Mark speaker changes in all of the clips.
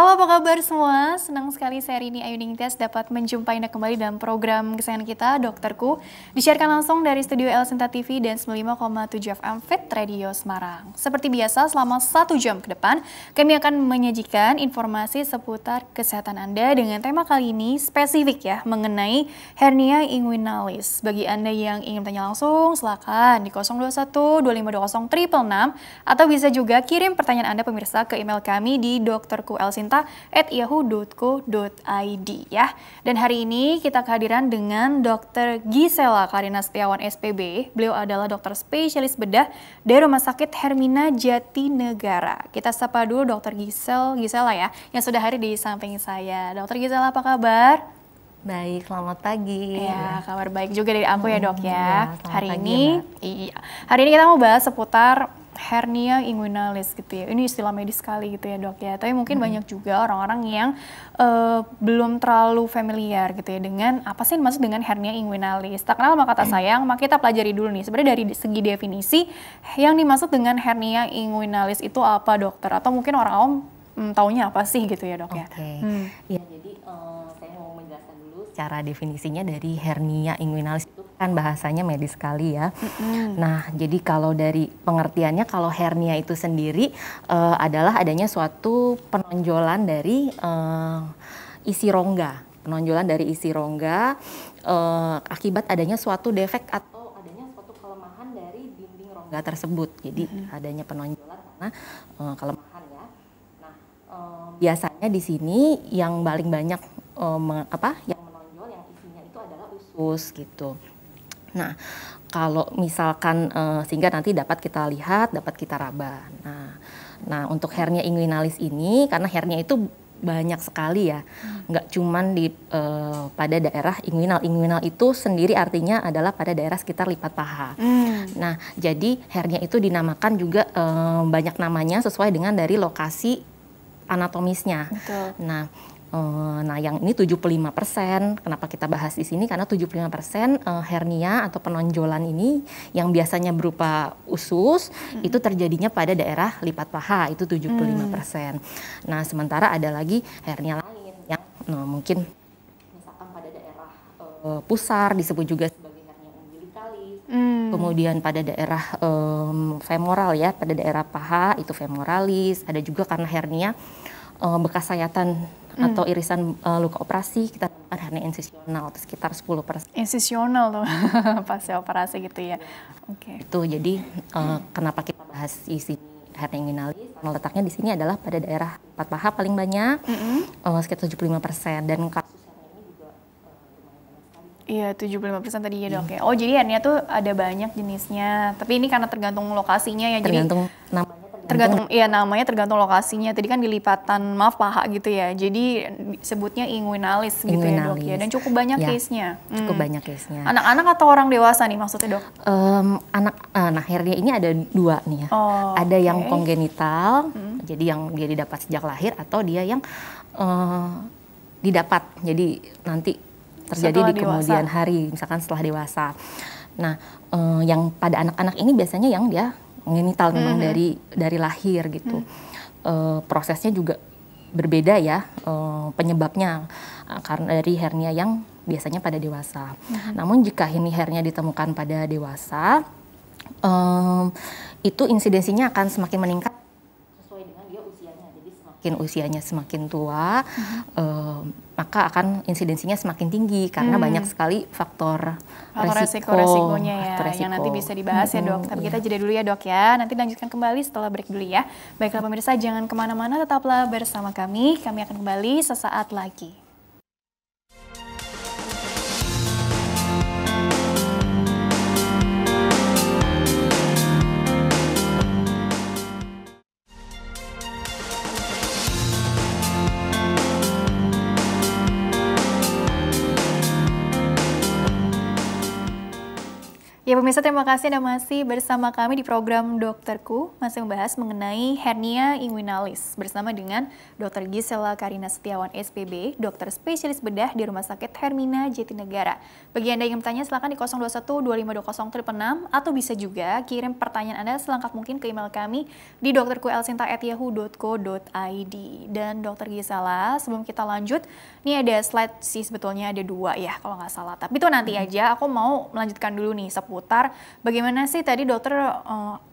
Speaker 1: Halo, apa kabar semua? Senang sekali saya Rini Ayu Ningtyas dapat menjumpai Anda kembali dalam program kesayangan kita, Dokterku. Disiarkan langsung dari studio El Sinta TV dan 95,7 FM Fit Radio Semarang. Seperti biasa, selama 1 jam ke depan, kami akan menyajikan informasi seputar kesehatan Anda dengan tema kali ini spesifik ya, mengenai hernia inguinalis. Bagi Anda yang ingin bertanya langsung, silakan di 021 2520 666 atau bisa juga kirim pertanyaan Anda pemirsa ke email kami di dokterkuelsinta@yahoo.co.id ya. Dan hari ini kita kehadiran dengan Dr. Gisela Karina Setiawan SPB. Beliau adalah dokter spesialis bedah dari Rumah Sakit Hermina Jatinegara. Kita sapa dulu Dr. Gisela ya, yang sudah hadir di samping saya. Dr. Gisela, apa kabar?
Speaker 2: Baik, selamat pagi.
Speaker 1: Ya, kabar baik juga dari aku ya, Dok ya. Hari ini kita mau bahas seputar hernia inguinalis gitu ya. Ini istilah medis sekali gitu ya, Dok ya. Tapi mungkin banyak juga orang-orang yang belum terlalu familiar gitu ya dengan apa sih maksud dengan hernia inguinalis. Tak kenal maka kata sayang, maka kita pelajari dulu nih. Sebenarnya dari segi definisi yang dimaksud dengan hernia inguinalis itu apa, Dokter? Atau mungkin orang awam taunya apa sih gitu ya, Dok ya?
Speaker 2: Ya, jadi saya mau menjelaskan dulu secara definisinya dari hernia inguinalis itu kan bahasanya medis sekali ya. Nah, jadi kalau dari pengertiannya, kalau hernia itu sendiri adalah adanya suatu penonjolan dari isi rongga. Penonjolan dari isi rongga akibat adanya suatu defek atau adanya suatu kelemahan dari dinding rongga tersebut. Jadi adanya penonjolan karena kelemahan ya. Nah, biasanya di sini yang paling banyak yang menonjol yang isinya itu adalah usus gitu. Nah, kalau misalkan sehingga nanti dapat kita lihat, dapat kita raba. Nah, untuk hernia inguinalis ini, karena hernia itu banyak sekali ya, nggak cuman di pada daerah inguinal. Inguinal itu sendiri artinya adalah pada daerah sekitar lipat paha. Nah, jadi hernia itu dinamakan juga banyak namanya sesuai dengan dari lokasi anatomisnya.
Speaker 1: Betul.
Speaker 2: Nah, yang ini 75%, kenapa kita bahas di sini? Karena 75% hernia atau penonjolan ini yang biasanya berupa usus, itu terjadinya pada daerah lipat paha, itu 75%. Nah, sementara ada lagi hernia lain yang mungkin misalkan pada daerah pusar, disebut juga sebagai hernia umbilikalis. Kemudian pada daerah femoral ya, pada daerah paha itu femoralis. Ada juga karena hernia bekas sayatan atau irisan luka operasi, kita temukan hernia insisional sekitar 10%.
Speaker 1: Insisional tuh, pasca operasi gitu ya. Oke.
Speaker 2: Itu jadi kenapa kita bahas di sini hernia inguinalis? Karena letaknya di sini adalah pada daerah lipat paha paling banyak, sekitar 75%, dan kasus hernia ini juga
Speaker 1: Iya, 75% tadi ya, Dok ya. Oh, jadi hernia tuh ada banyak jenisnya. Tapi ini karena tergantung lokasinya ya.
Speaker 2: tergantung
Speaker 1: namanya tergantung lokasinya. Tadi kan di lipatan paha gitu ya. Jadi sebutnya inguinalis gitu ya, Dok ya. Dan cukup banyak case-nya.
Speaker 2: Cukup banyak case-nya.
Speaker 1: Anak-anak atau orang dewasa nih maksudnya, Dok?
Speaker 2: Nah, hernia ini ada 2 nih ya. Ada yang kongenital, jadi yang dia didapat sejak lahir, atau dia yang didapat jadi nanti terjadi
Speaker 1: setelah
Speaker 2: di kemudian hari, misalkan setelah dewasa. Nah, yang pada anak-anak ini biasanya yang dia genital memang dari lahir gitu. Prosesnya juga berbeda ya penyebabnya karena dari hernia yang biasanya pada dewasa. Namun jika ini hernia ditemukan pada dewasa, itu insidensinya akan semakin meningkat sesuai dengan dia usianya. Jadi semakin usianya semakin tua, maka akan insidensinya semakin tinggi karena banyak sekali faktor
Speaker 1: resikonya ya, yang nanti bisa dibahas ya, Dok. Tapi kita jeda dulu ya, Dok ya. Nanti lanjutkan kembali setelah break dulu ya. Baiklah pemirsa, jangan kemana-mana, tetaplah bersama kami. Kami akan kembali sesaat lagi. Ya pemirsa, terima kasih Anda masih bersama kami di program Dokterku, masih membahas mengenai hernia inguinalis bersama dengan Dr. Gisela Karina Setiawan SPB, dokter spesialis bedah di Rumah Sakit Hermina Jatinegara. Bagi Anda yang bertanya silahkan di 021 2520 666 atau bisa juga kirim pertanyaan Anda selengkap mungkin ke email kami di dokterkuelsinta@yahoo.co.id. Dan Dr. Gisela, sebelum kita lanjut, ini ada slide sih sebetulnya ada 2 ya kalau nggak salah. Tapi itu nanti aja, aku mau melanjutkan dulu nih seputar bagaimana sih tadi dokter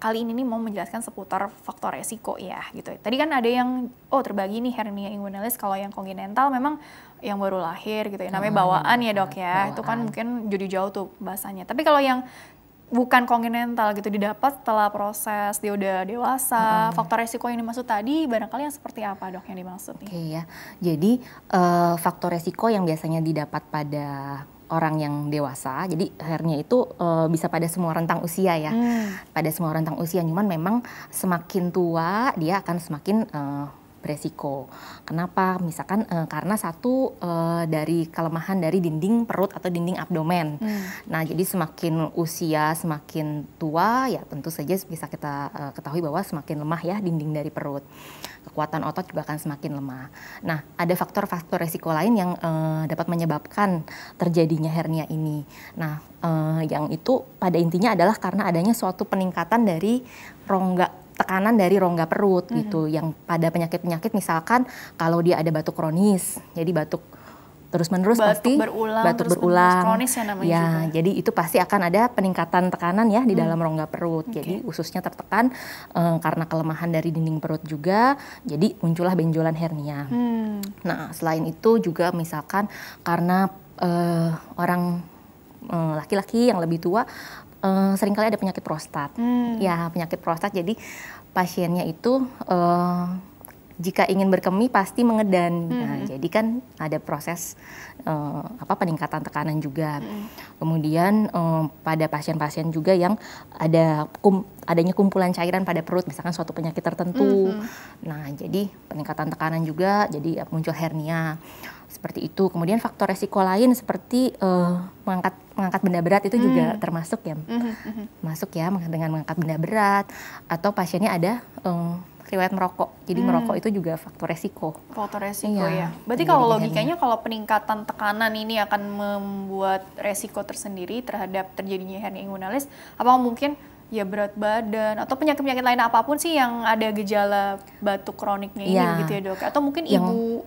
Speaker 1: kali ini nih mau menjelaskan seputar faktor resiko ya gitu. Tadi kan ada yang terbagi nih hernia inguinalis, kalau yang konginental memang yang baru lahir gitu ya, namanya bawaan ya dok ya, itu kan mungkin jadi jauh tuh bahasanya. Tapi kalau yang bukan konginental gitu didapat setelah proses dia udah dewasa, faktor resiko yang dimaksud tadi barangkali yang seperti apa dok yang dimaksud nih?
Speaker 2: Oke ya, jadi faktor resiko yang biasanya didapat pada orang yang dewasa, jadi hernia itu bisa pada semua rentang usia ya, pada semua rentang usia, cuman memang semakin tua dia akan semakin beresiko. Kenapa? Misalkan karena satu dari kelemahan dari dinding perut atau dinding abdomen. Nah, jadi semakin usia semakin tua ya tentu saja bisa kita ketahui bahwa semakin lemah ya dinding dari perut. Kekuatan otot juga akan semakin lemah. Nah, ada faktor-faktor resiko lain yang dapat menyebabkan terjadinya hernia ini. Nah, yang itu pada intinya adalah karena adanya suatu peningkatan dari tekanan dari rongga perut gitu, yang pada penyakit-penyakit misalkan kalau dia ada batuk kronis, jadi batuk terus-menerus pasti batuk berulang,
Speaker 1: kronis ya namanya
Speaker 2: ya
Speaker 1: juga.
Speaker 2: jadi itu pasti akan ada peningkatan tekanan ya di dalam rongga perut, jadi ususnya tertekan karena kelemahan dari dinding perut juga, jadi muncullah benjolan hernia. Nah selain itu juga misalkan karena orang laki-laki yang lebih tua seringkali ada penyakit prostat, ya penyakit prostat. Jadi pasiennya itu jika ingin berkemih pasti mengedan. Nah, jadi kan ada proses peningkatan tekanan juga. Kemudian pada pasien-pasien juga yang adanya kumpulan cairan pada perut, misalkan suatu penyakit tertentu. Nah, jadi peningkatan tekanan juga, jadi muncul hernia. Seperti itu. Kemudian faktor resiko lain seperti mengangkat benda berat itu juga termasuk ya, masuk ya dengan mengangkat benda berat, atau pasiennya ada riwayat merokok. Jadi merokok itu juga faktor resiko.
Speaker 1: Faktor resiko ya. Berarti kalau logikanya kalau peningkatan tekanan ini akan membuat resiko tersendiri terhadap terjadinya hernia inguinalis, apa mungkin ya berat badan atau penyakit-penyakit lain apapun sih yang ada gejala batuk kroniknya ini begitu ya dok? Atau mungkin ibu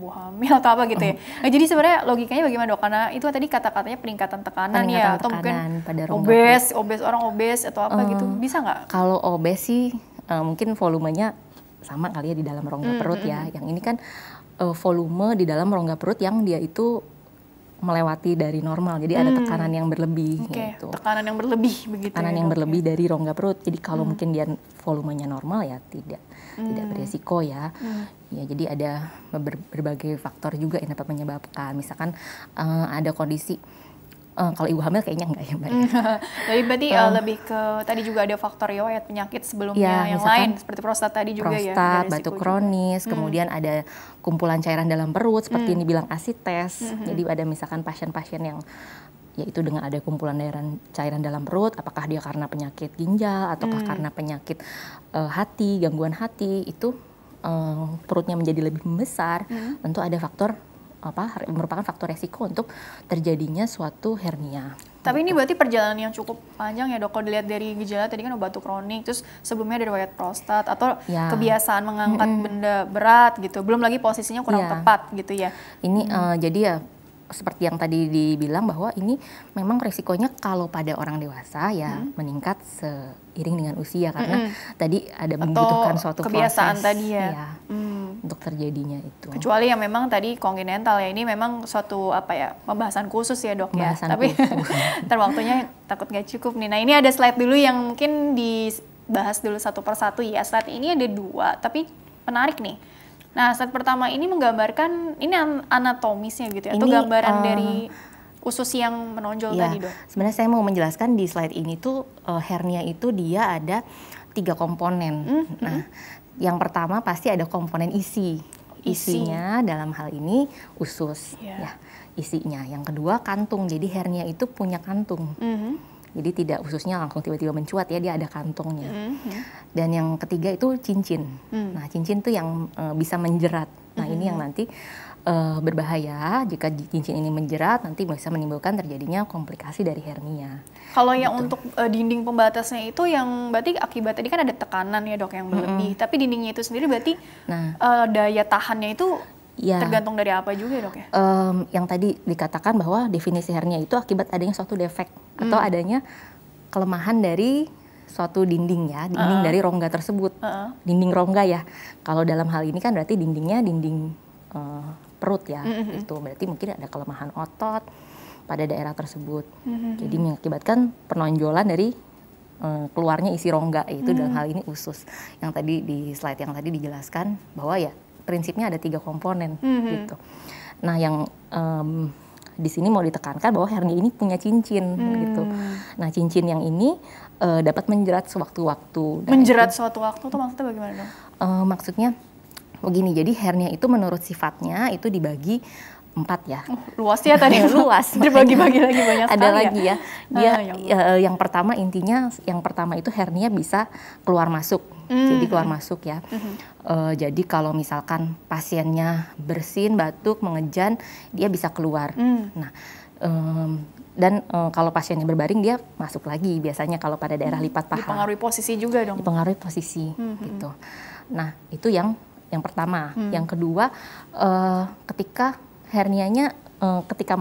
Speaker 1: hamil atau apa gitu ya. Nah, jadi sebenarnya logikanya bagaimana dok? Karena itu tadi kata-katanya peningkatan tekanan ya, atau mungkin obes orang obes atau apa gitu, bisa nggak?
Speaker 2: Kalau obes sih mungkin volumenya sama kali ya di dalam rongga perut ya. Yang ini kan volume di dalam rongga perut yang dia itu melewati dari normal, jadi ada tekanan yang berlebih gitu.
Speaker 1: Tekanan yang berlebih begitu.
Speaker 2: Tekanan yang berlebih dari rongga perut. Jadi kalau mungkin dia volumenya normal ya tidak beresiko ya. Ya jadi ada berbagai faktor juga yang dapat menyebabkan. Misalkan ada kondisi kalau ibu hamil kayaknya enggak ya Mbak.
Speaker 1: Jadi berarti lebih ke tadi juga ada faktor riwayat penyakit sebelumnya yang lain seperti prostat tadi juga ya.
Speaker 2: Prostat, batuk kronis, kemudian ada kumpulan cairan dalam perut seperti yang dibilang asites. Jadi ada misalkan pasien-pasien yang yaitu dengan ada kumpulan cairan dalam perut, apakah dia karena penyakit ginjal ataukah karena penyakit hati, gangguan hati, itu perutnya menjadi lebih membesar, tentu ada faktor merupakan faktor resiko untuk terjadinya suatu hernia.
Speaker 1: Tapi ini berarti perjalanan yang cukup panjang ya dok, kalau dilihat dari gejala tadi kan batuk kronik, terus sebelumnya ada riwayat prostat atau kebiasaan mengangkat benda berat gitu, belum lagi posisinya kurang tepat gitu ya.
Speaker 2: Ini jadi ya seperti yang tadi dibilang bahwa ini memang resikonya kalau pada orang dewasa ya meningkat seiring dengan usia karena tadi ada membutuhkan suatu
Speaker 1: kebiasaan
Speaker 2: proses
Speaker 1: tadi ya.
Speaker 2: Untuk terjadinya itu.
Speaker 1: Kecuali yang memang tadi konginental ya, ini memang suatu pembahasan khusus ya dok ya. Tapi ntar waktunya takut nggak cukup nih. Nah ini ada slide dulu yang mungkin dibahas dulu satu persatu ya. Slide ini ada 2 tapi menarik nih. Nah, slide pertama ini menggambarkan, ini anatomisnya gitu ya, atau gambaran dari usus yang menonjol tadi dok?
Speaker 2: Sebenarnya saya mau menjelaskan di slide ini tuh hernia itu dia ada 3 komponen. Nah, yang pertama pasti ada komponen isi. Isinya dalam hal ini usus, ya isinya. Yang kedua kantung, jadi hernia itu punya kantung. Jadi tidak ususnya langsung tiba-tiba mencuat ya, dia ada kantongnya. Dan yang ketiga itu cincin. Nah, cincin tuh yang bisa menjerat. Nah, ini yang nanti berbahaya jika cincin ini menjerat, nanti bisa menimbulkan terjadinya komplikasi dari hernia.
Speaker 1: Kalau yang untuk dinding pembatasnya itu yang berarti akibat tadi kan ada tekanan ya dok yang berlebih, tapi dindingnya itu sendiri berarti daya tahannya itu tergantung dari apa juga dok ya?
Speaker 2: Yang tadi dikatakan bahwa definisi hernia itu akibat adanya suatu defek atau adanya kelemahan dari suatu dinding ya, dinding dari rongga tersebut, dinding rongga ya. Kalau dalam hal ini kan berarti dindingnya dinding perut ya, itu berarti mungkin ada kelemahan otot pada daerah tersebut. Jadi mengakibatkan penonjolan dari keluarnya isi rongga, itu dalam hal ini usus. Yang tadi di slide yang tadi dijelaskan bahwa ya prinsipnya ada 3 komponen gitu. Nah, yang di sini mau ditekankan bahwa hernia ini punya cincin gitu. Nah, cincin yang ini dapat menjerat sewaktu-waktu.
Speaker 1: Menjerat sewaktu-waktu tuh maksudnya bagaimana dong?
Speaker 2: Maksudnya begini, jadi hernia itu menurut sifatnya itu dibagi 4 ya.
Speaker 1: Luas ya tadi.
Speaker 2: Luas.
Speaker 1: Dibagi-bagi lagi banyak sekali.
Speaker 2: Ada lagi ya. Dia yang pertama intinya, yang pertama itu hernia bisa keluar masuk. Jadi keluar masuk ya. Jadi kalau misalkan pasiennya bersin, batuk, mengejan, dia bisa keluar. Nah, dan kalau pasiennya berbaring dia masuk lagi biasanya kalau pada daerah lipat paha.
Speaker 1: Dipengaruhi posisi juga dong.
Speaker 2: Dipengaruhi posisi gitu. Nah, itu yang pertama. Yang kedua, ketika hernianya ketika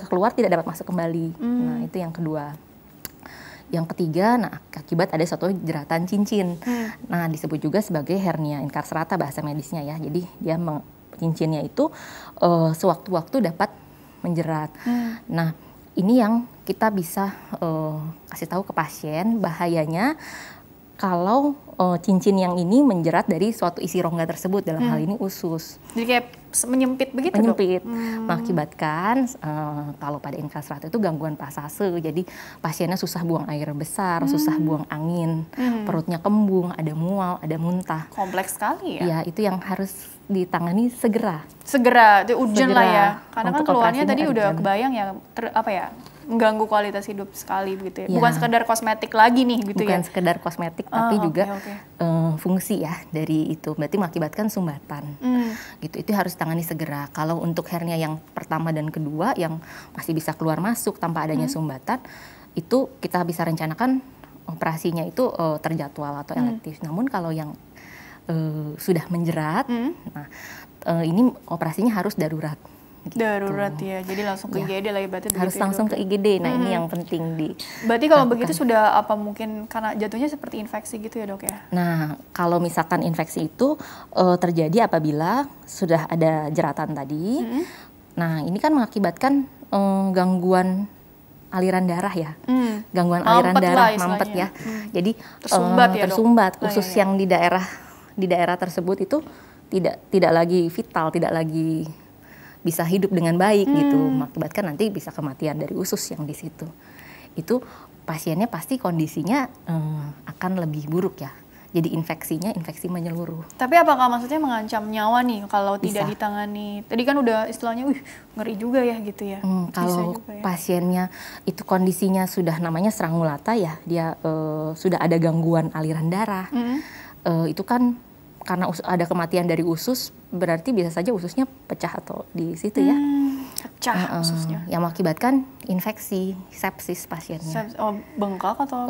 Speaker 2: keluar tidak dapat masuk kembali. Nah, itu yang kedua. Yang ketiga, nah akibat ada suatu jeratan cincin. Nah, disebut juga sebagai hernia incarcerata bahasa medisnya ya. Jadi dia cincinnya itu sewaktu-waktu dapat menjerat. Nah, ini yang kita bisa kasih tahu ke pasien bahayanya kalau cincin yang ini menjerat dari suatu isi rongga tersebut, dalam hal ini usus.
Speaker 1: Jadi kayak menyempit begitu
Speaker 2: menyempit, mengakibatkan kalau pada incarcerata itu gangguan pasase. Jadi pasiennya susah buang air besar, susah buang angin, perutnya kembung, ada mual, ada muntah.
Speaker 1: Kompleks sekali ya?
Speaker 2: Ya, itu yang harus ditangani segera.
Speaker 1: Segera, itu urgent lah ya. Karena kan keluarnya tadi udah kebayang ya, mengganggu kualitas hidup sekali gitu ya. Bukan sekedar kosmetik lagi nih gitu ya.
Speaker 2: Bukan sekedar kosmetik, tapi juga fungsi ya dari itu. Berarti mengakibatkan sumbatan. Gitu, itu harus ditangani segera. Kalau untuk hernia yang pertama dan kedua yang masih bisa keluar masuk tanpa adanya sumbatan, itu kita bisa rencanakan operasinya itu terjadwal atau elektif. Namun kalau yang sudah menjerat, nah ini operasinya harus darurat. Gitu.
Speaker 1: Darurat ya, jadi langsung ke IGD lah ya berarti.
Speaker 2: Harus langsung ke IGD, nah ini yang penting
Speaker 1: Berarti kalau begitu sudah apa mungkin karena jatuhnya seperti infeksi gitu ya dok ya?
Speaker 2: Nah, kalau misalkan infeksi itu terjadi apabila sudah ada jeratan tadi, nah ini kan mengakibatkan gangguan aliran darah ya, gangguan aliran darah, mampet ya. Jadi tersumbat, usus yang di daerah tersebut itu tidak lagi vital, tidak lagi bisa hidup dengan baik gitu, mengakibatkan nanti bisa kematian dari usus yang di situ. Itu pasiennya pasti kondisinya akan lebih buruk ya. Jadi infeksi menyeluruh.
Speaker 1: Tapi apakah maksudnya mengancam nyawa nih kalau tidak ditangani? Tadi kan udah istilahnya, ngeri juga ya gitu ya.
Speaker 2: Kalau pasiennya itu kondisinya sudah namanya strangulata ya, dia sudah ada gangguan aliran darah, itu kan karena ada kematian dari usus, berarti bisa saja ususnya pecah atau di situ ya.
Speaker 1: Pecah ususnya.
Speaker 2: Yang mengakibatkan infeksi, sepsis pasiennya.
Speaker 1: Bengkak atau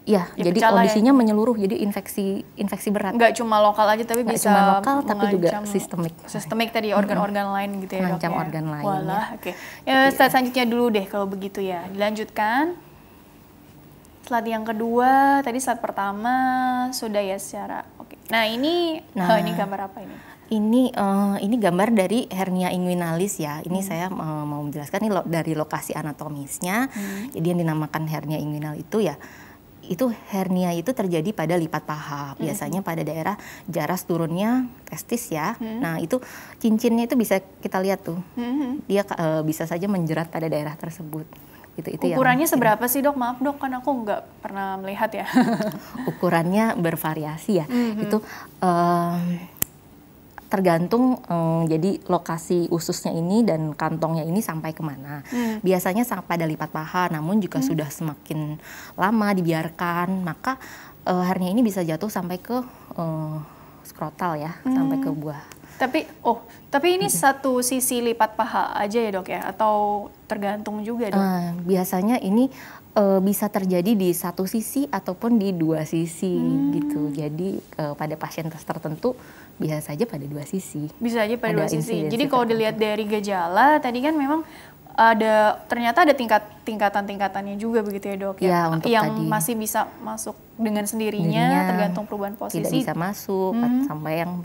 Speaker 2: ya, jadi kondisinya menyeluruh, jadi infeksi berat.
Speaker 1: Nggak cuma lokal aja, tapi bisa
Speaker 2: cuma lokal, tapi juga sistemik.
Speaker 1: Sistemik tadi, organ-organ lain gitu ya dok ya?
Speaker 2: Organ lain.
Speaker 1: Walah, oke. Ya, slide selanjutnya dulu deh kalau begitu ya. Dilanjutkan. Slide yang kedua, tadi slide pertama sudah ya secara oke. Nah ini gambar apa ini?
Speaker 2: Ini gambar dari hernia inguinalis ya. Ini saya mau menjelaskan ini dari lokasi anatomisnya. Jadi yang dinamakan hernia inguinal itu ya, itu hernia itu terjadi pada lipat paha. Biasanya pada daerah jaras turunnya testis ya. Nah itu cincinnya itu bisa kita lihat tuh. Dia bisa saja menjerat pada daerah tersebut. Itu
Speaker 1: ukurannya seberapa sih dok? Maaf dok, kan aku nggak pernah melihat ya.
Speaker 2: Ukurannya bervariasi ya. Itu tergantung jadi lokasi ususnya ini dan kantongnya ini sampai kemana. Biasanya pada lipat paha, namun jika sudah semakin lama dibiarkan, maka hernia ini bisa jatuh sampai ke skrotal ya, sampai ke buah.
Speaker 1: Tapi ini satu sisi lipat paha aja ya dok ya? Atau tergantung juga dok?
Speaker 2: Biasanya ini bisa terjadi di satu sisi ataupun di dua sisi gitu. Jadi pada pasien tertentu bisa saja pada dua sisi.
Speaker 1: Bisa aja pada dua sisi. Jadi kalau dilihat dari gejala tadi kan memang ternyata ada tingkatan-tingkatannya juga begitu ya dok ya? Yang tadi masih bisa masuk dengan sendirinya tergantung perubahan posisi.
Speaker 2: Tidak bisa masuk sampai yang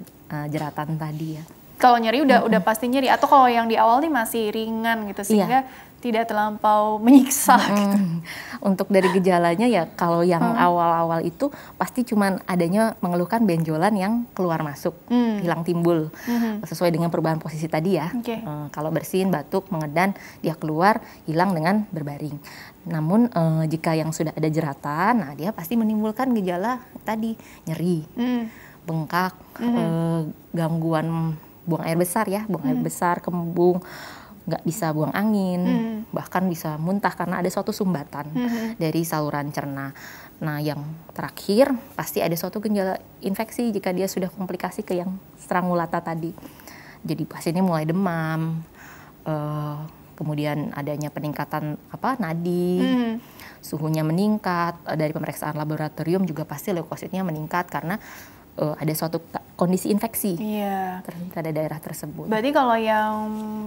Speaker 2: jeratan tadi ya.
Speaker 1: Kalau nyeri udah pasti nyeri, atau kalau yang di awal nih masih ringan gitu sehingga tidak terlampau menyiksa gitu.
Speaker 2: Untuk dari gejalanya ya kalau yang awal-awal itu pasti cuman adanya mengeluhkan benjolan yang keluar masuk, hilang timbul sesuai dengan perubahan posisi tadi ya. Kalau bersin, batuk, mengedan, dia keluar hilang dengan berbaring. Namun jika yang sudah ada jeratan, nah dia pasti menimbulkan gejala tadi, nyeri, bengkak, gangguan buang air besar ya, buang air besar, kembung, nggak bisa buang angin, bahkan bisa muntah karena ada suatu sumbatan dari saluran cerna. Nah yang terakhir pasti ada suatu gejala infeksi jika dia sudah komplikasi ke yang strangulata tadi. Jadi pasiennya mulai demam, kemudian adanya peningkatan nadi, suhunya meningkat, dari pemeriksaan laboratorium juga pasti leukositnya meningkat karena ada suatu kondisi infeksi pada daerah tersebut.
Speaker 1: Berarti kalau yang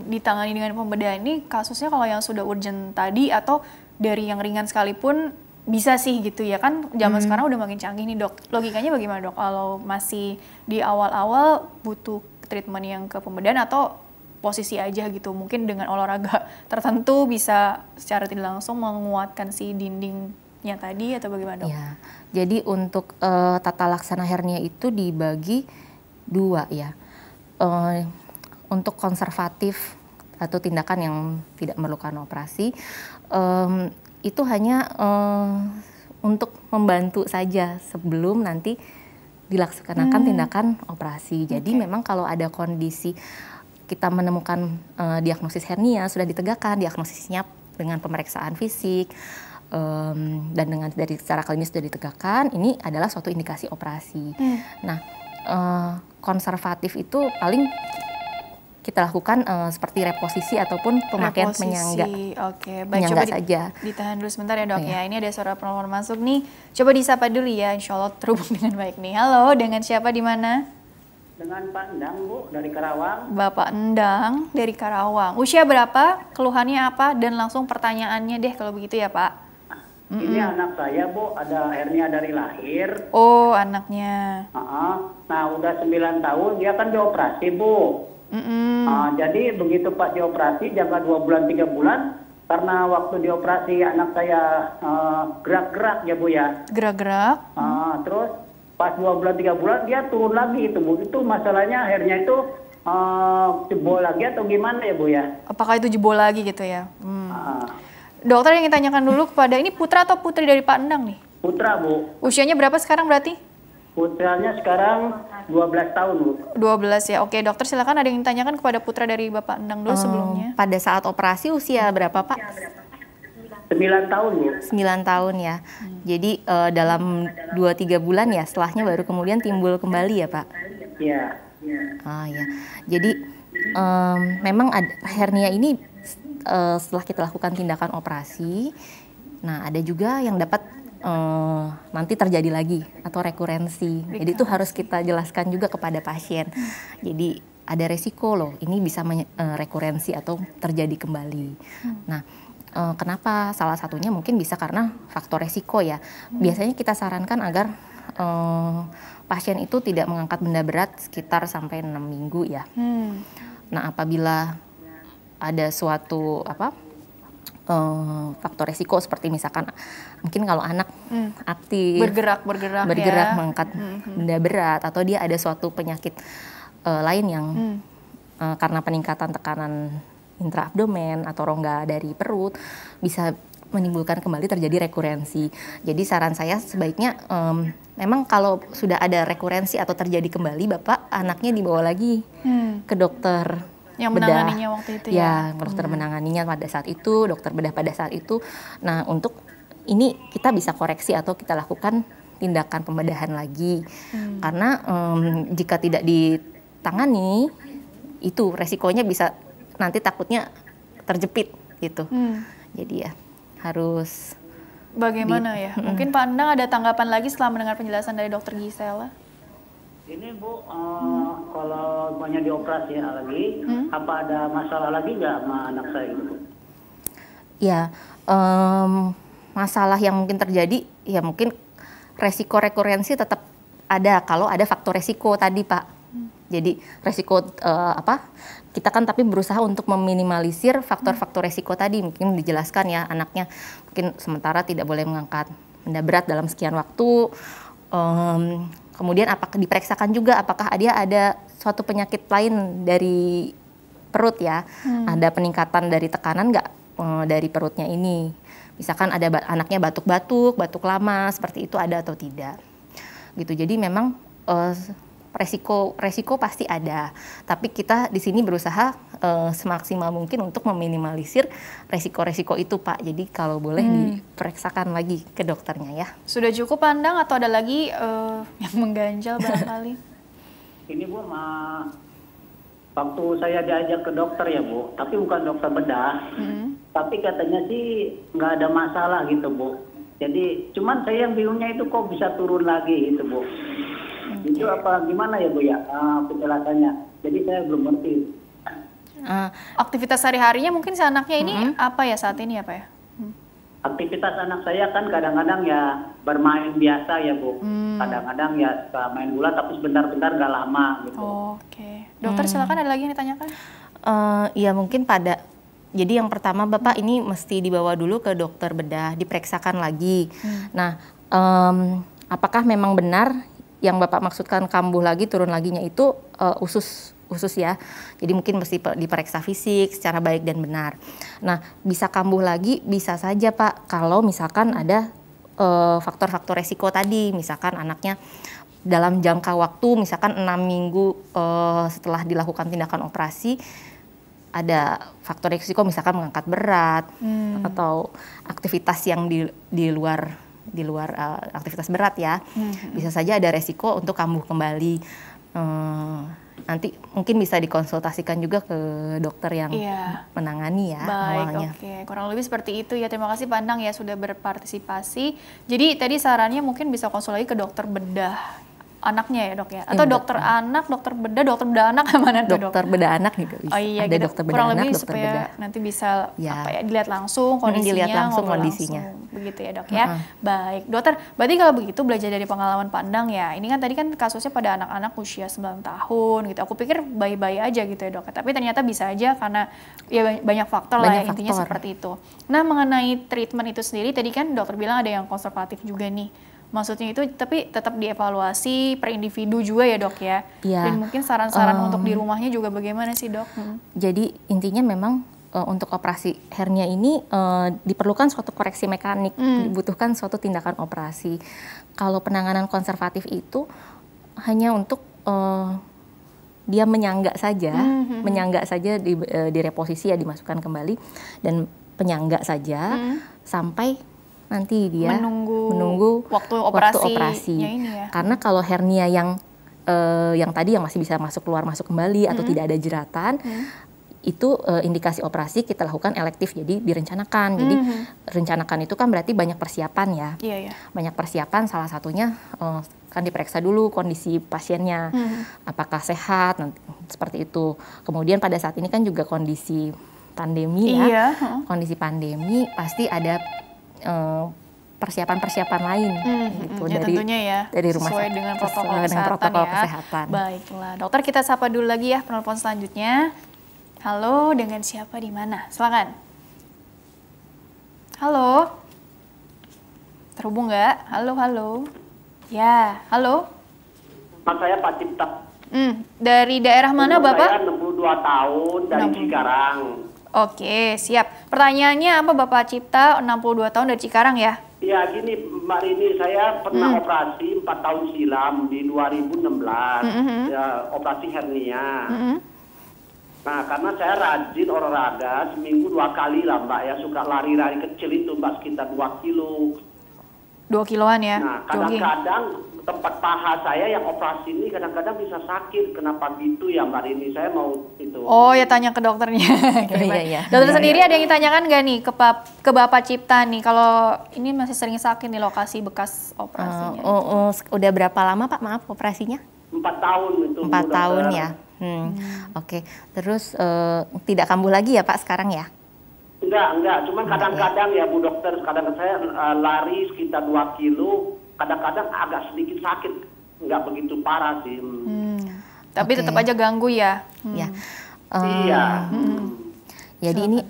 Speaker 1: ditangani dengan pembedahan ini kasusnya kalau yang sudah urgent tadi atau dari yang ringan sekalipun bisa sih gitu ya kan, zaman sekarang udah makin canggih nih dok. Logikanya bagaimana dok kalau masih di awal-awal butuh treatment yang ke pembedahan atau posisi aja gitu, mungkin dengan olahraga tertentu bisa secara tidak langsung menguatkan si dindingnya tadi atau bagaimana dok?
Speaker 2: Ya, jadi untuk tata laksana hernia itu dibagi dua ya. Untuk konservatif atau tindakan yang tidak memerlukan operasi, itu hanya untuk membantu saja sebelum nanti dilaksanakan tindakan operasi. Jadi memang kalau ada kondisi kita menemukan diagnosis hernia sudah ditegakkan, diagnosisnya dengan pemeriksaan fisik, dan dengan dari secara klinis sudah ditegakkan, ini adalah suatu indikasi operasi. Nah, konservatif itu paling kita lakukan seperti reposisi ataupun pemakaian penyangga.
Speaker 1: Oke, baik, coba
Speaker 2: saja.
Speaker 1: Ditahan dulu sebentar ya dok ya. Ini ada suara penelpon masuk nih. Coba disapa dulu ya, insya Allah terhubung dengan baik nih. Halo, dengan siapa di mana?
Speaker 3: Dengan Pak Endang, Bu, dari Karawang.
Speaker 1: Bapak Endang dari Karawang. Usia berapa? Keluhannya apa? Dan langsung pertanyaannya deh kalau begitu ya Pak.
Speaker 3: Ini anak saya, Bu, ada hernia dari lahir.
Speaker 1: Oh, anaknya.
Speaker 3: Nah, udah 9 tahun, dia kan dioperasi, Bu. Jadi begitu Pak dioperasi, jangka 2 bulan, 3 bulan, karena waktu dioperasi anak saya gerak-gerak ya, Bu ya.
Speaker 1: Gerak-gerak.
Speaker 3: Terus pas 2 bulan 3 bulan dia turun lagi itu, Bu. Itu masalahnya hernia itu jebol lagi atau gimana ya, Bu ya?
Speaker 1: Apakah itu jebol lagi gitu ya? Dokter yang ditanyakan dulu kepada ini putra atau putri dari Pak Endang nih?
Speaker 3: Putra, Bu.
Speaker 1: Usianya berapa sekarang berarti?
Speaker 3: Putranya sekarang 12 tahun, Bu.
Speaker 1: 12 ya. Oke, dokter silakan, ada yang ditanyakan kepada putra dari Bapak Endang dulu sebelumnya.
Speaker 2: Pada saat operasi usia berapa, Pak?
Speaker 3: 9 tahun, Bu.
Speaker 2: 9 tahun ya. Jadi dalam 2-3 bulan ya setelahnya baru kemudian timbul kembali ya Pak?
Speaker 3: Iya.
Speaker 2: Ya. Jadi memang hernia ini setelah kita lakukan tindakan operasi, nah ada juga yang dapat nanti terjadi lagi atau rekurensi. Jadi itu harus kita jelaskan juga kepada pasien. Jadi ada resiko loh, ini bisa rekurensi atau terjadi kembali. Nah, kenapa? Salah satunya mungkin bisa karena faktor resiko ya. Biasanya kita sarankan agar pasien itu tidak mengangkat benda berat sekitar sampai 6 minggu ya. Nah, apabila ada suatu faktor resiko seperti misalkan mungkin kalau anak aktif
Speaker 1: bergerak ya,
Speaker 2: mengangkat benda berat, atau dia ada suatu penyakit lain yang karena peningkatan tekanan intraabdomen atau rongga dari perut bisa menimbulkan kembali terjadi rekurensi. Jadi saran saya sebaiknya memang kalau sudah ada rekurensi atau terjadi kembali, Bapak anaknya dibawa lagi ke dokter
Speaker 1: yang
Speaker 2: bedah.
Speaker 1: menanganinya waktu itu ya.
Speaker 2: Dokter menanganinya pada saat itu, dokter bedah pada saat itu. Nah, untuk ini kita bisa koreksi atau kita lakukan tindakan pembedahan lagi. Karena jika tidak ditangani, itu resikonya bisa nanti takutnya terjepit gitu. Jadi ya harus
Speaker 1: bagaimana ya? Mungkin Pak Endang ada tanggapan lagi setelah mendengar penjelasan dari Dokter Gisela?
Speaker 3: Ini Bu, kalau banyak dioperasi lagi, apa ada masalah lagi nggak sama anak saya gitu Bu?
Speaker 2: Ya, masalah yang mungkin terjadi, ya mungkin resiko rekurensi tetap ada kalau ada faktor resiko tadi Pak. Jadi resiko kita kan tapi berusaha untuk meminimalisir faktor-faktor resiko tadi. Mungkin dijelaskan ya anaknya mungkin sementara tidak boleh mengangkat benda berat dalam sekian waktu. Kemudian apakah diperiksakan juga apakah dia ada suatu penyakit lain dari perut ya. Ada peningkatan dari tekanan nggak dari perutnya ini. Misalkan ada anaknya batuk-batuk, batuk lama, seperti itu ada atau tidak. Gitu. Jadi memang resiko pasti ada. Tapi kita di sini berusaha semaksimal mungkin untuk meminimalisir resiko-resiko itu, Pak. Jadi kalau boleh diperiksakan lagi ke dokternya ya.
Speaker 1: Sudah cukup pandang atau ada lagi yang mengganjal barangkali?
Speaker 3: Ini Bu, waktu saya diajak ke dokter ya Bu, tapi bukan dokter bedah. Tapi katanya sih nggak ada masalah gitu Bu. Jadi cuman saya yang bingungnya itu kok bisa turun lagi gitu Bu. Itu apa gimana ya Bu ya penjelasannya. Jadi saya belum ngerti.
Speaker 1: Aktivitas sehari-harinya mungkin si anaknya ini apa ya saat ini apa ya?
Speaker 3: Aktivitas anak saya kan kadang-kadang ya bermain biasa ya Bu. Kadang-kadang ya suka main bola tapi sebentar-bentar nggak lama gitu.
Speaker 1: Oke. Dokter silakan ada lagi yang ditanyakan?
Speaker 2: Ya mungkin jadi yang pertama Bapak ini mesti dibawa dulu ke dokter bedah, diperiksakan lagi. Nah, apakah memang benar yang Bapak maksudkan kambuh lagi, turun laginya itu usus ya. Jadi mungkin mesti diperiksa fisik secara baik dan benar. Nah, bisa kambuh lagi bisa saja Pak kalau misalkan ada faktor-faktor resiko tadi, misalkan anaknya dalam jangka waktu misalkan 6 minggu setelah dilakukan tindakan operasi ada faktor risiko misalkan mengangkat berat atau aktivitas yang di luar aktivitas berat ya, bisa saja ada resiko untuk kambuh kembali. Nanti mungkin bisa dikonsultasikan juga ke dokter yang menangani ya.
Speaker 1: Baik,
Speaker 2: awalnya.
Speaker 1: Oke. Kurang lebih seperti itu ya. Terima kasih Pak Endang ya sudah berpartisipasi. Jadi tadi sarannya mungkin bisa konsul lagi ke dokter bedah anaknya ya dok ya? Atau dokter anak, dokter bedah anak mana tuh dok?
Speaker 2: Dokter bedah anak juga bisa.
Speaker 1: Oh iya,
Speaker 2: ada
Speaker 1: gitu.
Speaker 2: dokter bedah
Speaker 1: Kurang
Speaker 2: anak,
Speaker 1: lebih
Speaker 2: dokter
Speaker 1: supaya
Speaker 2: bedah.
Speaker 1: nanti bisa dilihat langsung kondisinya,
Speaker 2: dilihat langsung
Speaker 1: ngobrol
Speaker 2: kondisinya.
Speaker 1: langsung. Begitu ya dok ya. Baik, dokter. Berarti kalau begitu belajar dari pengalaman Pak Endang ya. Ini kan tadi kan kasusnya pada anak-anak usia 9 tahun gitu. Aku pikir bayi-bayi aja gitu ya dok. Tapi ternyata bisa aja karena ya banyak faktor lah ya, intinya seperti itu. Nah mengenai treatment itu sendiri tadi kan dokter bilang ada yang konservatif juga nih. Maksudnya itu tapi tetap dievaluasi per individu juga ya dok ya. Dan mungkin saran-saran untuk di rumahnya juga bagaimana sih dok?
Speaker 2: Jadi intinya memang untuk operasi hernia ini diperlukan suatu koreksi mekanik, dibutuhkan suatu tindakan operasi. Kalau penanganan konservatif itu hanya untuk dia menyangga saja di reposisi ya, dimasukkan kembali dan penyangga saja sampai nanti dia menunggu waktu operasi. Ini ya. Karena kalau hernia yang tadi yang masih bisa masuk kembali atau tidak ada jeratan, itu indikasi operasi kita lakukan elektif, jadi direncanakan. Jadi rencanakan itu kan berarti banyak persiapan ya. Banyak persiapan, salah satunya kan diperiksa dulu kondisi pasiennya, apakah sehat, nanti seperti itu. Kemudian pada saat ini kan juga kondisi pandemi ya. Kondisi pandemi pasti ada persiapan-persiapan lain gitu
Speaker 1: ya, tentunya ya,
Speaker 2: dari rumah
Speaker 1: sesuai dengan protokol kesehatan. Baiklah, dokter kita sapa dulu lagi ya penelpon selanjutnya. Halo, dengan siapa di mana? Silakan. Halo. Terhubung nggak? Halo. Ya, halo.
Speaker 3: Mas saya Pak Cipta.
Speaker 1: Dari daerah mana Bapak?
Speaker 3: Saya 62 tahun dari Cikarang.
Speaker 1: Oke, siap. Pertanyaannya apa Bapak Cipta, 62 tahun dari Cikarang ya?
Speaker 4: Ya gini Mbak Rini, saya pernah operasi 4 tahun silam di 2016, ya, operasi hernia. Nah karena saya rajin olahraga, seminggu 2 kali lah Mbak ya, suka lari-lari kecil itu Mbak, sekitar 2 kilo.
Speaker 1: 2 kiloan ya?
Speaker 4: Nah kadang-kadang tempat paha saya yang operasi ini kadang-kadang bisa sakit, kenapa gitu ya Mbak Rini, saya mau itu.
Speaker 1: Oh ya, tanya ke dokternya.
Speaker 2: Iya.
Speaker 1: Dokter sendiri ada yang ditanyakan nggak nih ke Bapak Cipta nih, kalau ini masih sering sakit nih lokasi bekas operasinya?
Speaker 2: Udah berapa lama Pak, maaf, operasinya?
Speaker 4: 4 tahun itu.
Speaker 2: 4 tahun ya. Oke. Terus tidak kambuh lagi ya Pak sekarang ya?
Speaker 4: Enggak, cuman kadang-kadang ya Bu Dokter, kadang saya lari sekitar 2 kilo, kadang-kadang agak sedikit sakit, nggak begitu parah sih.
Speaker 1: Tapi tetap aja ganggu ya?
Speaker 2: Ya.
Speaker 4: Iya.
Speaker 2: Jadi ini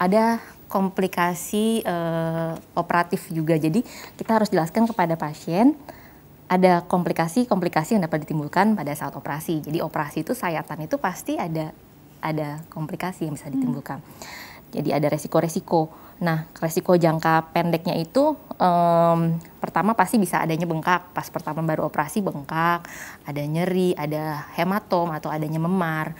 Speaker 2: ada komplikasi operatif juga, jadi kita harus jelaskan kepada pasien ada komplikasi yang dapat ditimbulkan pada saat operasi. Jadi operasi itu sayatan itu pasti ada komplikasi yang bisa ditimbulkan. Jadi ada resiko-resiko. Nah, resiko jangka pendeknya itu pertama pasti bisa adanya bengkak. Pas pertama baru operasi bengkak, ada nyeri, ada hematom atau adanya memar.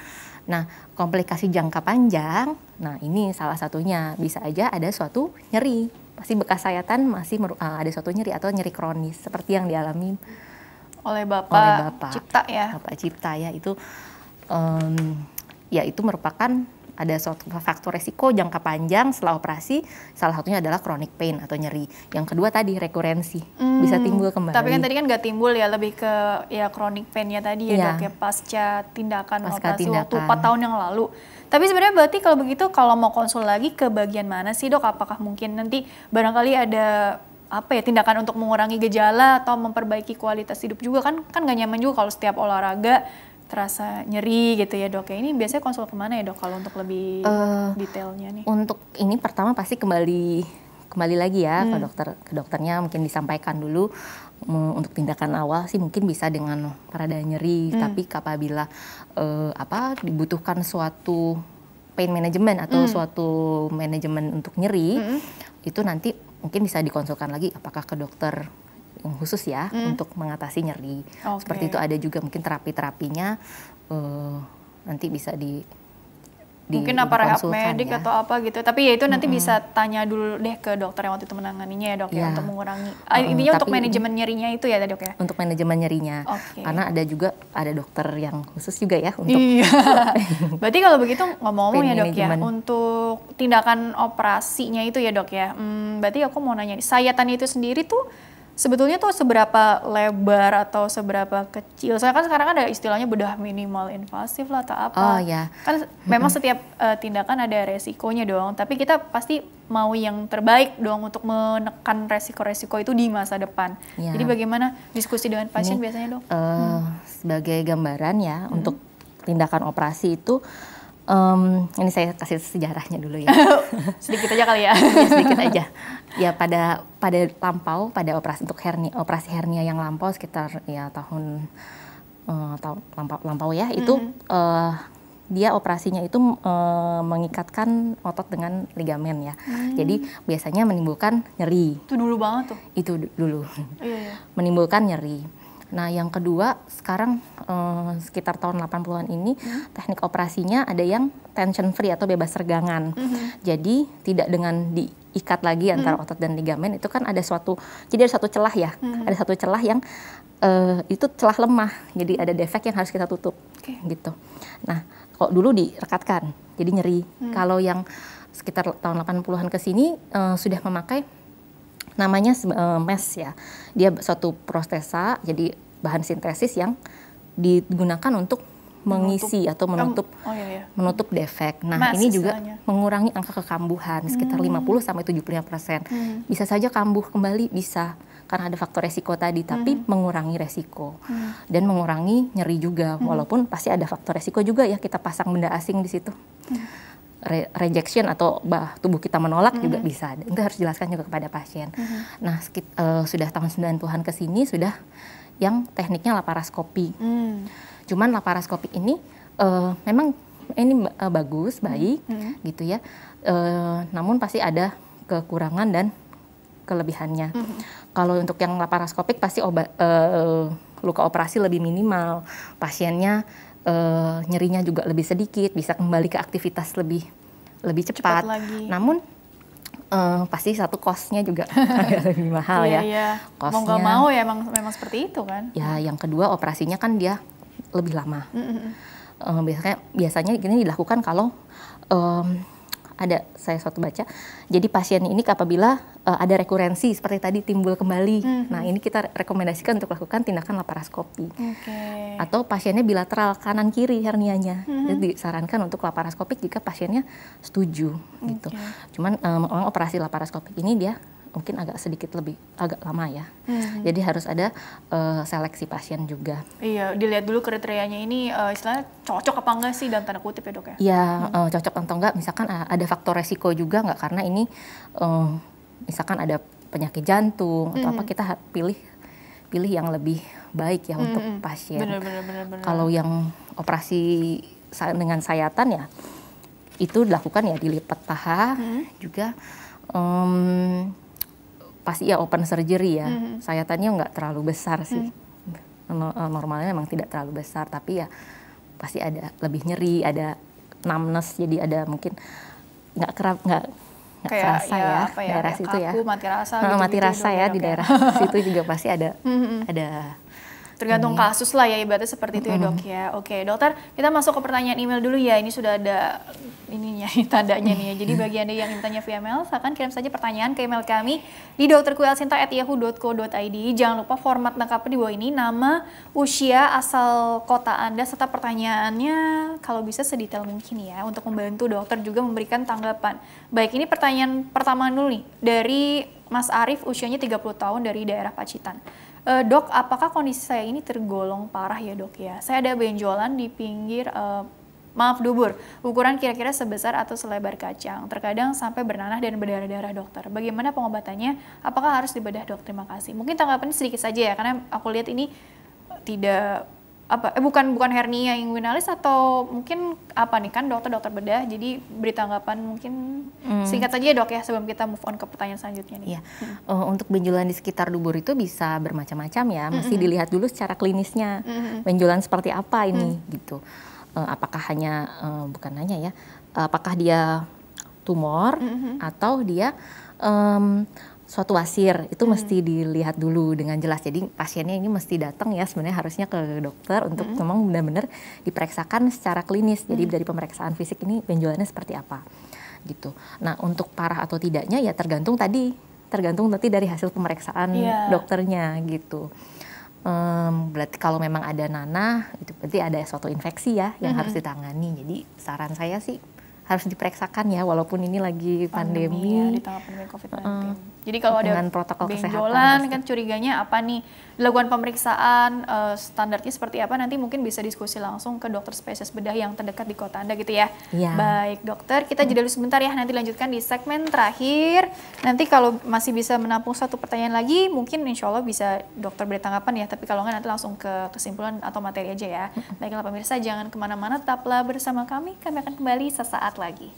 Speaker 2: Nah, komplikasi jangka panjang, nah ini salah satunya bisa aja ada suatu nyeri. Pasti bekas sayatan masih ada suatu nyeri atau nyeri kronis seperti yang dialami
Speaker 1: oleh Bapak Cipta ya.
Speaker 2: Bapak Cipta ya, itu ya itu merupakan ada suatu faktor resiko jangka panjang setelah operasi, salah satunya adalah chronic pain atau nyeri. Yang kedua tadi rekurensi, bisa timbul kembali.
Speaker 1: Tapi kan tadi kan nggak timbul ya, lebih ke ya chronic pain-nya tadi ya Dok ya, pasca tindakan operasi waktu 4 tahun yang lalu. Tapi sebenarnya berarti kalau begitu, kalau mau konsul lagi ke bagian mana sih Dok? Apakah mungkin nanti barangkali ada tindakan untuk mengurangi gejala atau memperbaiki kualitas hidup juga, kan nggak nyaman juga kalau setiap olahraga terasa nyeri gitu ya Dok ya. Ini biasanya konsul kemana ya Dok kalau untuk lebih detailnya nih? Untuk
Speaker 2: ini pertama pasti kembali lagi ya ke dokternya, mungkin disampaikan dulu untuk tindakan awal sih mungkin bisa dengan pereda nyeri, tapi apabila dibutuhkan suatu pain management atau suatu manajemen untuk nyeri, itu nanti mungkin bisa dikonsulkan lagi apakah ke dokter yang khusus ya untuk mengatasi nyeri. Seperti itu, ada juga mungkin terapinya nanti bisa
Speaker 1: mungkin apa rehab medik atau apa gitu. Tapi ya itu nanti bisa tanya dulu deh ke dokter yang waktu itu menanganinya ya Dok ya, untuk mengurangi. Intinya untuk manajemen nyerinya itu ya Dok ya?
Speaker 2: Untuk manajemen nyerinya. Karena ada dokter yang khusus juga ya untuk.
Speaker 1: Berarti kalau begitu ngomong-ngomong ya Dok ya, untuk tindakan operasinya itu ya Dok ya. Berarti aku mau nanya, sayatan itu sendiri tuh sebetulnya tuh seberapa lebar atau seberapa kecil? Soalnya kan sekarang ada istilahnya bedah minimal invasif lah atau apa. Kan memang setiap tindakan ada resikonya dong. Tapi kita pasti mau yang terbaik dong untuk menekan resiko-resiko itu di masa depan. Jadi bagaimana diskusi dengan pasien biasanya Dok?
Speaker 2: Sebagai gambaran ya, untuk tindakan operasi itu, ini saya kasih sejarahnya dulu ya.
Speaker 1: Sedikit aja kali ya.
Speaker 2: Sedikit aja. Ya pada operasi untuk operasi hernia yang lampau sekitar ya tahun lampau ya, itu dia operasinya itu mengikatkan otot dengan ligamen ya. Jadi biasanya menimbulkan nyeri.
Speaker 1: Itu dulu banget tuh.
Speaker 2: Itu dulu. Menimbulkan nyeri. Nah, yang kedua, sekarang sekitar tahun 80-an ini teknik operasinya ada yang tension free atau bebas regangan. Jadi tidak dengan diikat lagi antara otot dan ligamen, itu kan ada suatu celah ya. Ada satu celah yang itu celah lemah. Jadi ada defek yang harus kita tutup gitu. Nah, kalau dulu direkatkan, jadi nyeri. Kalau yang sekitar tahun 80-an ke sini sudah memakai namanya mesh ya. Dia suatu prostesa, jadi bahan sintesis yang digunakan untuk mengisi atau menutup defek. Nah, ini juga mengurangi angka kekambuhan sekitar 50-75%. Bisa saja kambuh kembali, bisa karena ada faktor resiko tadi, tapi mengurangi resiko dan mengurangi nyeri juga. Walaupun pasti ada faktor resiko juga ya, kita pasang benda asing di situ. Rejection atau tubuh kita menolak juga bisa. Itu harus jelaskan juga kepada pasien. Nah, sudah tahun 90-an ke sini sudah yang tekniknya laparoskopi. Cuman laparoskopi ini memang ini bagus, baik gitu ya. Namun pasti ada kekurangan dan kelebihannya. Kalau untuk yang laparoskopik pasti luka operasi lebih minimal, pasiennya nyerinya juga lebih sedikit, bisa kembali ke aktivitas lebih cepat. Namun pasti satu cost-nya juga agak lebih mahal ya.
Speaker 1: Iya. Mau nggak mau ya memang seperti itu kan. Ya,
Speaker 2: yang kedua operasinya kan dia lebih lama. Biasanya ini dilakukan kalau saya suatu baca, jadi pasien ini apabila ada rekurensi seperti tadi timbul kembali, nah ini kita rekomendasikan untuk lakukan tindakan laparoskopi. Atau pasiennya bilateral kanan kiri hernianya, jadi disarankan untuk laparoskopik jika pasiennya setuju gitu. Cuman memang operasi laparoskopik ini dia mungkin agak lama ya. Jadi harus ada seleksi pasien juga.
Speaker 1: Iya, dilihat dulu kriterianya ini istilahnya cocok apa enggak sih dalam tanda kutip ya dok ya?
Speaker 2: Iya, cocok atau enggak, misalkan ada faktor resiko juga enggak, karena ini misalkan ada penyakit jantung atau apa, kita pilih yang lebih baik ya untuk pasien.
Speaker 1: Benar.
Speaker 2: Kalau yang operasi dengan sayatan ya itu dilakukan ya dilipat paha juga. Pasti ya open surgery ya, sayatannya nggak terlalu besar sih, normalnya memang tidak terlalu besar, tapi ya pasti ada lebih nyeri, ada numbness, jadi ada mungkin nggak kerasa ya daerah situ ya, mati rasa ya di daerah situ juga pasti ada
Speaker 1: tergantung kasus lah ya, ibaratnya seperti itu ya dok ya. Oke dokter, kita masuk ke pertanyaan email dulu ya. Ini sudah ada ininya, tandanya nih ya. Jadi bagi Anda yang ingin tanya via mail, silakan kirim saja pertanyaan ke email kami di drkuelsinta@yahoo.co.id. Jangan lupa format lengkapnya di bawah ini, nama, usia, asal kota Anda, serta pertanyaannya kalau bisa sedetail mungkin ya, untuk membantu dokter juga memberikan tanggapan. Baik, ini pertanyaan pertama dulu nih, dari Mas Arief, usianya 30 tahun dari daerah Pacitan. Dok, apakah kondisi saya ini tergolong parah ya dok ya? Saya ada benjolan di pinggir, dubur. Ukuran kira-kira sebesar atau selebar kacang. Terkadang sampai bernanah dan berdarah-darah dokter. Bagaimana pengobatannya? Apakah harus dibedah dok? Terima kasih. Mungkin tanggapannya sedikit saja ya, karena aku lihat ini tidak bukan hernia inguinalis, atau mungkin apa nih, kan dokter bedah, jadi beri tanggapan mungkin singkat saja ya dok ya, sebelum kita move on ke pertanyaan selanjutnya nih.
Speaker 2: Iya. Untuk benjolan di sekitar dubur itu bisa bermacam-macam ya, mesti dilihat dulu secara klinisnya, benjolan seperti apa ini gitu. Apakah apakah dia tumor atau dia suatu wasir, itu mesti dilihat dulu dengan jelas. Jadi pasiennya ini mesti datang ya, sebenarnya harusnya ke dokter untuk memang benar-benar diperiksakan secara klinis. Jadi dari pemeriksaan fisik ini benjolannya seperti apa gitu. Nah, untuk parah atau tidaknya ya tergantung nanti dari hasil pemeriksaan dokternya gitu. Berarti kalau memang ada nanah, itu berarti ada suatu infeksi ya yang harus ditangani. Jadi saran saya sih harus diperiksakan ya, walaupun ini lagi pandemi
Speaker 1: ya, di tengah pandemi COVID-19. Jadi kalau ada benjolan kan curiganya apa nih, dilakukan pemeriksaan, standarnya seperti apa, nanti mungkin bisa diskusi langsung ke dokter spesialis bedah yang terdekat di kota Anda gitu ya. Baik dokter, kita jeda dulu sebentar ya, nanti lanjutkan di segmen terakhir. Nanti kalau masih bisa menampung satu pertanyaan lagi, mungkin insya Allah bisa dokter beri tanggapan ya, tapi kalau nggak nanti langsung ke kesimpulan atau materi aja ya. Baiklah pemirsa, jangan kemana-mana, tetaplah bersama kami akan kembali sesaat lagi.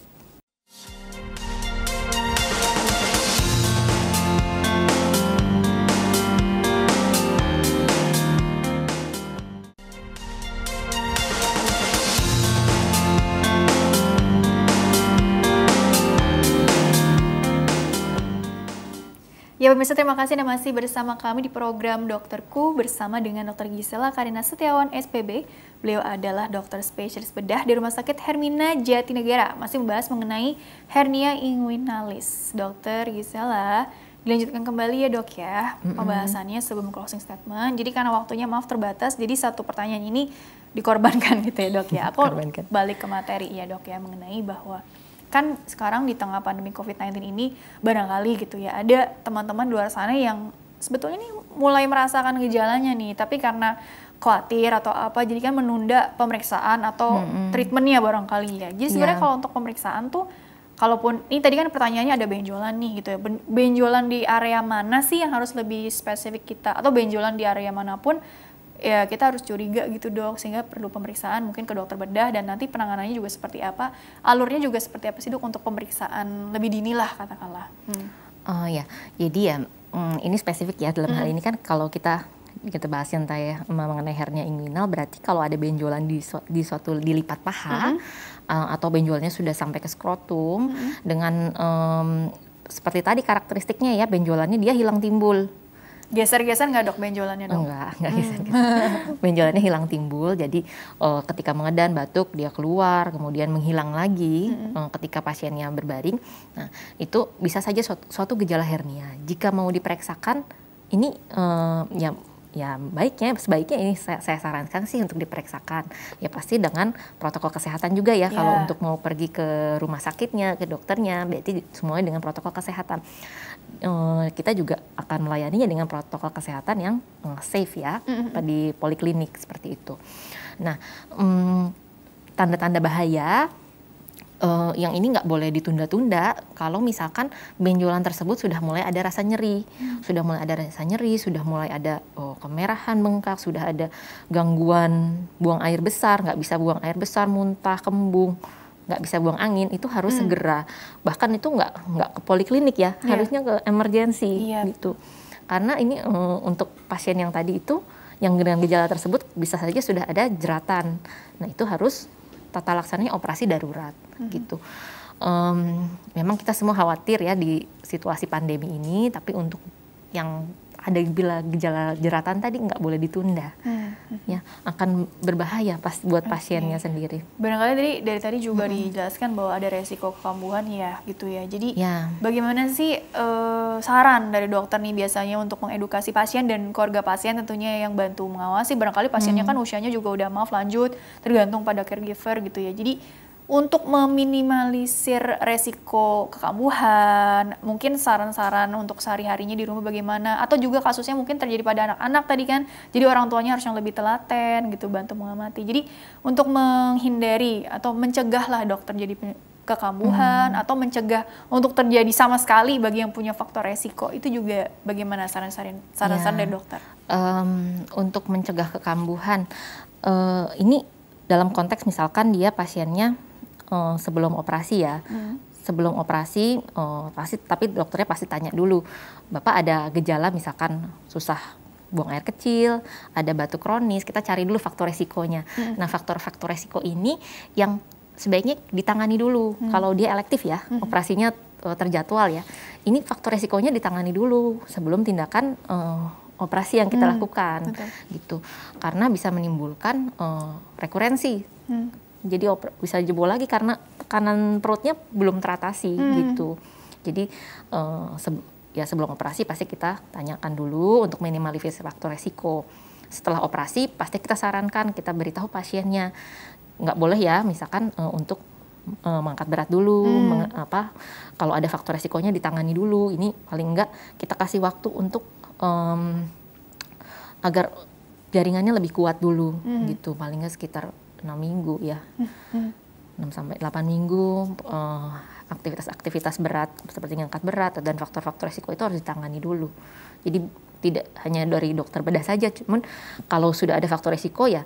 Speaker 1: Ya pemirsa, terima kasih Anda masih bersama kami di program Dokterku bersama dengan Dr. Gisela Karina Setiawan SPB. Beliau adalah dokter spesialis bedah di Rumah Sakit Hermina Jatinegara. Masih membahas mengenai hernia inguinalis. Dr. Gisela, dilanjutkan kembali ya dok ya pembahasannya sebelum closing statement. Jadi karena waktunya maaf terbatas, jadi satu pertanyaan ini dikorbankan gitu ya dok ya. Aku balik ke materi ya dok ya, mengenai bahwa kan sekarang di tengah pandemi COVID-19 ini barangkali gitu ya, ada teman-teman di luar sana yang sebetulnya ini mulai merasakan gejalanya nih, tapi karena khawatir atau apa, jadi kan menunda pemeriksaan atau treatmentnya barangkali ya. Jadi sebenarnya kalau untuk pemeriksaan tuh, kalaupun ini tadi kan pertanyaannya ada benjolan nih gitu ya, benjolan di area mana sih yang harus lebih spesifik kita, atau benjolan di area manapun ya kita harus curiga gitu dok, sehingga perlu pemeriksaan mungkin ke dokter bedah, dan nanti penanganannya juga seperti apa, alurnya juga seperti apa sih dok untuk pemeriksaan lebih dini lah katakanlah.
Speaker 2: Oh ya, jadi ya ini spesifik ya dalam hal ini kan kalau kita bahas yang mengenai hernia inguinal, berarti kalau ada benjolan di suatu lipat paha atau benjolannya sudah sampai ke skrotum dengan seperti tadi karakteristiknya ya, benjolannya dia hilang timbul.
Speaker 1: Geser-geser nggak dok benjolannya dok?
Speaker 2: Enggak geser-geser. Benjolannya hilang timbul, jadi ketika mengedan batuk dia keluar, kemudian menghilang lagi ketika pasiennya berbaring. Nah itu bisa saja suatu gejala hernia. Jika mau diperiksakan, ini sebaiknya ini saya sarankan sih untuk diperiksakan. Ya pasti dengan protokol kesehatan juga ya. Kalau untuk mau pergi ke rumah sakitnya, ke dokternya, berarti semuanya dengan protokol kesehatan. Kita juga akan melayaninya dengan protokol kesehatan yang safe ya, di poliklinik seperti itu. Nah, tanda-tanda bahaya yang ini nggak boleh ditunda-tunda. Kalau misalkan benjolan tersebut sudah mulai ada rasa nyeri, sudah mulai ada kemerahan, bengkak, sudah ada gangguan buang air besar, nggak bisa buang air besar, muntah, kembung, nggak bisa buang angin, itu harus segera. Bahkan itu nggak ke poliklinik ya, harusnya ke emergensi gitu. Karena ini untuk pasien yang tadi itu, yang dengan gejala tersebut bisa saja sudah ada jeratan. Nah itu harus tata laksananya operasi darurat gitu. Memang kita semua khawatir ya di situasi pandemi ini, tapi untuk yang ada bila gejala jeratan tadi nggak boleh ditunda, ya akan berbahaya buat pasiennya sendiri.
Speaker 1: Barangkali dari tadi juga dijelaskan bahwa ada resiko kekambuhan ya, gitu ya. Jadi bagaimana sih saran dari dokter nih biasanya untuk mengedukasi pasien dan keluarga pasien tentunya yang bantu mengawasi. Barangkali pasiennya kan usianya juga udah lanjut, tergantung pada caregiver gitu ya. Jadi untuk meminimalisir resiko kekambuhan, mungkin saran-saran untuk sehari-harinya di rumah bagaimana, atau juga kasusnya mungkin terjadi pada anak-anak tadi kan, jadi orang tuanya harus yang lebih telaten gitu, bantu mengamati. Jadi untuk menghindari atau mencegah lah dok terjadi kekambuhan, atau mencegah untuk terjadi sama sekali bagi yang punya faktor resiko, itu juga bagaimana saran-saran dari dokter?
Speaker 2: Untuk mencegah kekambuhan, ini dalam konteks misalkan dia pasiennya sebelum operasi ya, sebelum operasi tapi dokternya pasti tanya dulu, Bapak ada gejala misalkan susah buang air kecil, ada batuk kronis, kita cari dulu faktor resikonya. Nah faktor-faktor resiko ini yang sebaiknya ditangani dulu. Kalau dia elektif ya, operasinya terjadwal ya, ini faktor resikonya ditangani dulu sebelum tindakan operasi yang kita lakukan. Gitu. Karena bisa menimbulkan rekurensi. Jadi bisa jebol lagi karena tekanan perutnya belum teratasi gitu. Jadi sebelum operasi pasti kita tanyakan dulu untuk minimalisir faktor resiko. Setelah operasi pasti kita sarankan, kita beritahu pasiennya nggak boleh ya misalkan untuk mengangkat berat dulu, kalau ada faktor resikonya ditangani dulu. Ini paling enggak kita kasih waktu untuk agar jaringannya lebih kuat dulu gitu, paling enggak sekitar 6 minggu ya, 6 sampai 8 minggu. Aktivitas-aktivitas berat seperti ngangkat berat dan faktor-faktor resiko itu harus ditangani dulu. Jadi tidak hanya dari dokter bedah saja, cuman kalau sudah ada faktor resiko ya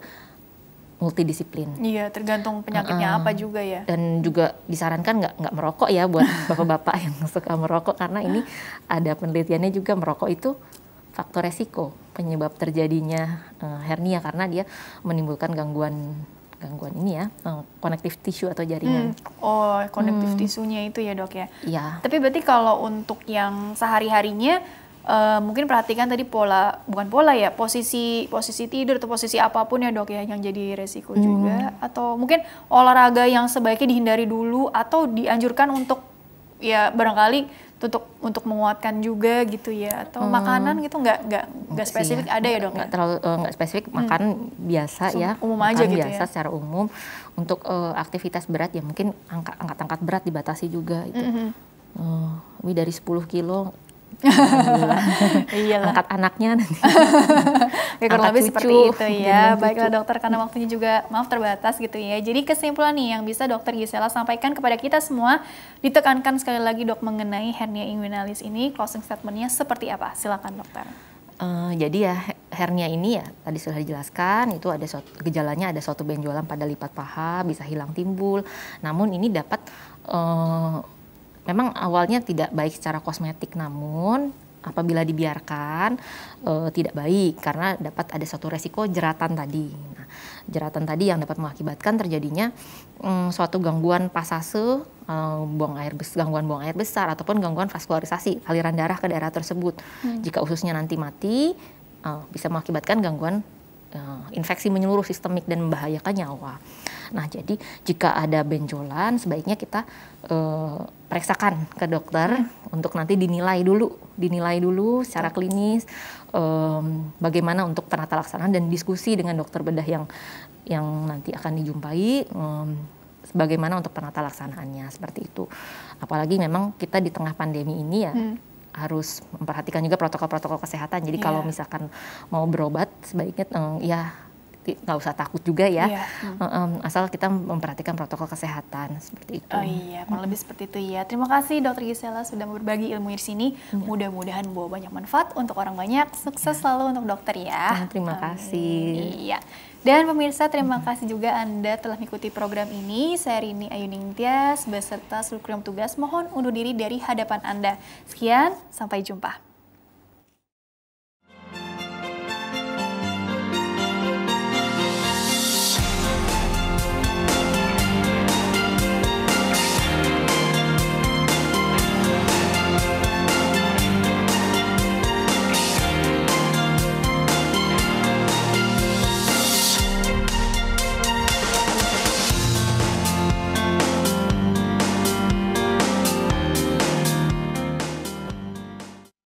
Speaker 2: multidisiplin.
Speaker 1: Iya, tergantung penyakitnya apa juga ya. Dan
Speaker 2: juga disarankan nggak merokok ya buat bapak-bapak yang suka merokok, karena ini ada penelitiannya juga, merokok itu faktor resiko penyebab terjadinya hernia karena dia menimbulkan gangguan ini ya, konektif tisu atau jaringan.
Speaker 1: Konektif tisunya itu ya dok ya.
Speaker 2: Iya.
Speaker 1: Tapi berarti kalau untuk yang sehari-harinya mungkin perhatikan tadi posisi tidur atau posisi apapun ya dok ya yang jadi resiko juga, atau mungkin olahraga yang sebaiknya dihindari dulu atau dianjurkan untuk ya barangkali untuk menguatkan juga gitu ya, atau makanan gitu nggak spesifik ya. Ada ya dok?
Speaker 2: Nggak spesifik, makan biasa ya,
Speaker 1: umum aja gitu
Speaker 2: biasa
Speaker 1: ya.
Speaker 2: Secara umum. Untuk aktivitas berat ya mungkin angkat berat dibatasi juga itu. Lebih dari 10 kilo. Angkat anaknya nanti.
Speaker 1: Kurang lebih seperti itu ya. Baiklah dokter, karena waktunya juga terbatas gitu ya. Jadi kesimpulan nih yang bisa dokter Gisela sampaikan kepada kita semua, ditekankan sekali lagi dok mengenai hernia inguinalis ini, closing statementnya seperti apa? Silakan dokter.
Speaker 2: Jadi ya hernia ini ya tadi sudah dijelaskan itu ada gejalanya ada suatu benjolan pada lipat paha, bisa hilang timbul. Namun ini dapat memang awalnya tidak baik secara kosmetik, namun apabila dibiarkan tidak baik karena dapat ada suatu resiko jeratan tadi. Nah, jeratan tadi yang dapat mengakibatkan terjadinya suatu gangguan pasase, gangguan buang air besar ataupun gangguan vaskularisasi aliran darah ke daerah tersebut. Jika ususnya nanti mati, bisa mengakibatkan gangguan infeksi menyeluruh sistemik dan membahayakan nyawa. Nah, jadi jika ada benjolan sebaiknya kita periksakan ke dokter untuk nanti dinilai dulu secara klinis bagaimana untuk penata laksanaan dan diskusi dengan dokter bedah yang nanti akan dijumpai. Bagaimana untuk penata laksanaannya seperti itu. Apalagi memang kita di tengah pandemi ini ya harus memperhatikan juga protokol-protokol kesehatan. Jadi kalau misalkan mau berobat sebaiknya ya nggak usah takut juga ya. Asal kita memperhatikan protokol kesehatan seperti itu.
Speaker 1: Oh iya, kurang lebih seperti itu ya. Terima kasih Dr. Gisela sudah berbagi ilmu di sini. Mudah-mudahan membawa banyak manfaat untuk orang banyak. Sukses selalu untuk dokter ya.
Speaker 2: Terima kasih.
Speaker 1: Iya. Dan pemirsa, terima kasih juga Anda telah mengikuti program ini. Saya Rini Ayuning Tias beserta seluruh kru tugas mohon undur diri dari hadapan Anda. Sekian, sampai jumpa.